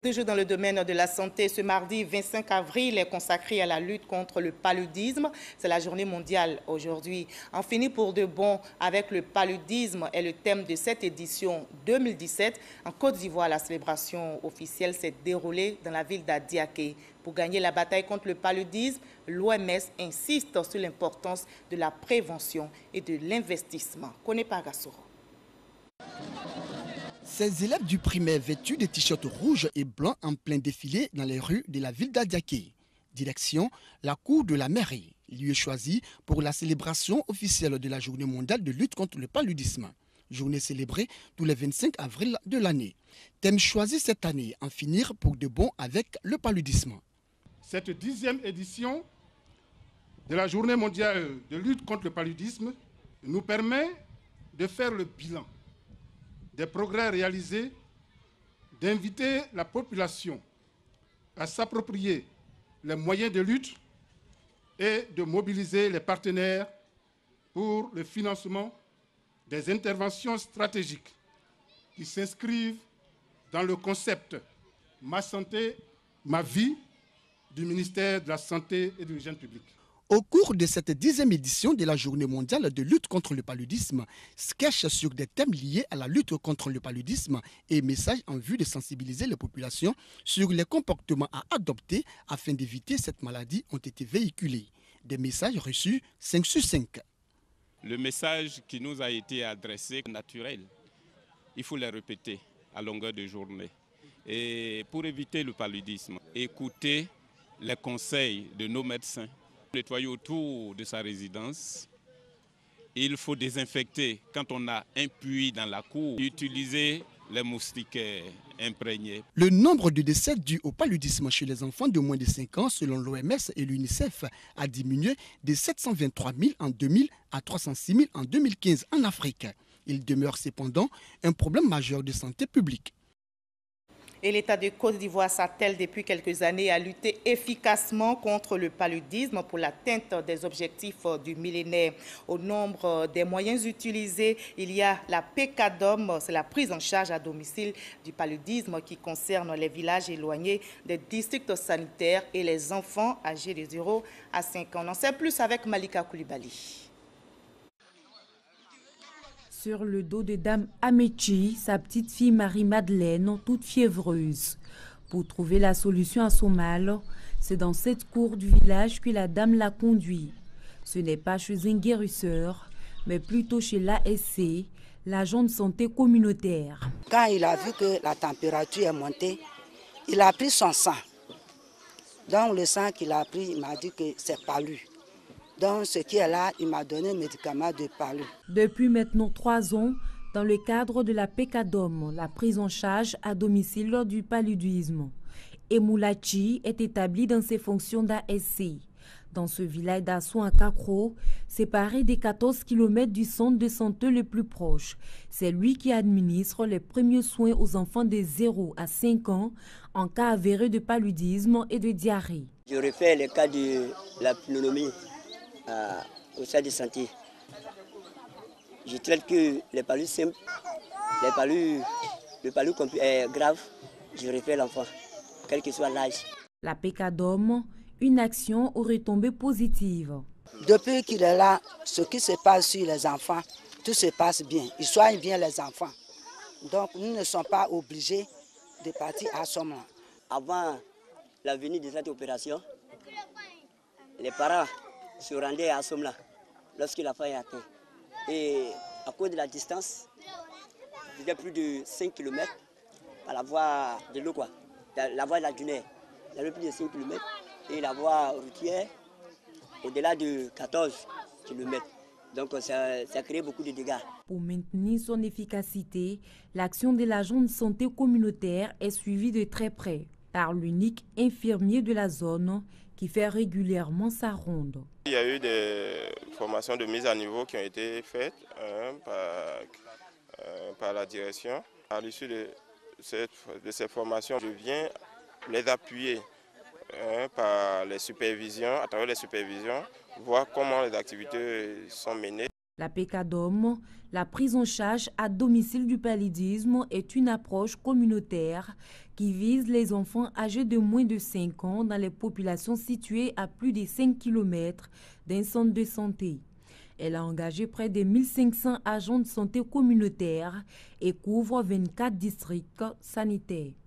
Toujours dans le domaine de la santé, ce mardi 25 avril est consacré à la lutte contre le paludisme. C'est la journée mondiale aujourd'hui. En finir pour de bon avec le paludisme est le thème de cette édition 2017. En Côte d'Ivoire, la célébration officielle s'est déroulée dans la ville d'Adiaké. Pour gagner la bataille contre le paludisme, l'OMS insiste sur l'importance de la prévention et de l'investissement. Kone Pagassoro. Ces élèves du primaire vêtus de t-shirts rouges et blancs en plein défilé dans les rues de la ville d'Adiaké. Direction, la cour de la mairie, lieu choisi pour la célébration officielle de la journée mondiale de lutte contre le paludisme. Journée célébrée tous les 25 avril de l'année. Thème choisi cette année, en finir pour de bon avec le paludisme. Cette 10e édition de la journée mondiale de lutte contre le paludisme nous permet de faire le bilan des progrès réalisés, d'inviter la population à s'approprier les moyens de lutte et de mobiliser les partenaires pour le financement des interventions stratégiques qui s'inscrivent dans le concept « Ma santé, ma vie » du ministère de la Santé et de l'Hygiène publique. Au cours de cette 10e édition de la Journée mondiale de lutte contre le paludisme, sketch sur des thèmes liés à la lutte contre le paludisme et messages en vue de sensibiliser les populations sur les comportements à adopter afin d'éviter cette maladie ont été véhiculés. Des messages reçus 5 sur 5. Le message qui nous a été adressé est naturel. Il faut le répéter à longueur de journée. Et pour éviter le paludisme, écouter les conseils de nos médecins. Nettoyer autour de sa résidence. Il faut désinfecter quand on a un puits dans la cour. Utiliser les moustiquaires imprégnés. Le nombre de décès dus au paludisme chez les enfants de moins de 5 ans, selon l'OMS et l'UNICEF, a diminué de 723 000 en 2000 à 306 000 en 2015 en Afrique. Il demeure cependant un problème majeur de santé publique. Et l'État de Côte d'Ivoire s'attelle depuis quelques années à lutter efficacement contre le paludisme pour l'atteinte des objectifs du millénaire. Au nombre des moyens utilisés, il y a la PECADOM, c'est la prise en charge à domicile du paludisme qui concerne les villages éloignés des districts sanitaires et les enfants âgés de 0 à 5 ans. On en sait plus avec Malika Koulibaly. Sur le dos de Dame Amechi, sa petite fille Marie-Madeleine, toute fiévreuse. Pour trouver la solution à son mal, c'est dans cette cour du village que la dame l'a conduit. Ce n'est pas chez un guérisseur, mais plutôt chez l'ASC, l'agent de santé communautaire. Quand il a vu que la température est montée, il a pris son sang. Dans le sang qu'il a pris, il m'a dit que c'est palu. Donc, ce qui est là, il m'a donné un médicament de palu. Depuis maintenant 3 ans, dans le cadre de la PECADOM, la prise en charge à domicile du paludisme, Emoulachi est établi dans ses fonctions d'ASC. Dans ce village d'Assou à Kakro, séparé des 14 km du centre de santé le plus proche, c'est lui qui administre les premiers soins aux enfants de 0 à 5 ans en cas avéré de paludisme et de diarrhée. Je refais le cas de la pneumonie au sein de santé. Je traite que les palus simples, le palus grave, je refais l'enfant, quel que soit l'âge. La PECADOM, une action aux retombées positives. Depuis qu'il est là, ce qui se passe sur les enfants, tout se passe bien. Il soigne bien les enfants. Donc nous ne sommes pas obligés de partir à Somme. Avant la venue de cette opération, les parents se rendaient à Somme lorsque la faille est atteinte. Et à cause de la distance, c'était plus de 5 km par la voie de l'eau, la voie de la Dunaire. Il y avait plus de 5 km et la voie routière au-delà de 14 km. Donc ça crée beaucoup de dégâts. Pour maintenir son efficacité, l'action de l'agent de santé communautaire est suivie de très près par l'unique infirmier de la zone qui fait régulièrement sa ronde. Il y a eu des formations de mise à niveau qui ont été faites par la direction. À l'issue de ces formations, je viens les appuyer par les supervisions, à travers les supervisions, voir comment les activités sont menées. La PECADOM, la prise en charge à domicile du paludisme, est une approche communautaire qui vise les enfants âgés de moins de 5 ans dans les populations situées à plus de 5 km d'un centre de santé. Elle a engagé près de 1500 agents de santé communautaire et couvre 24 districts sanitaires.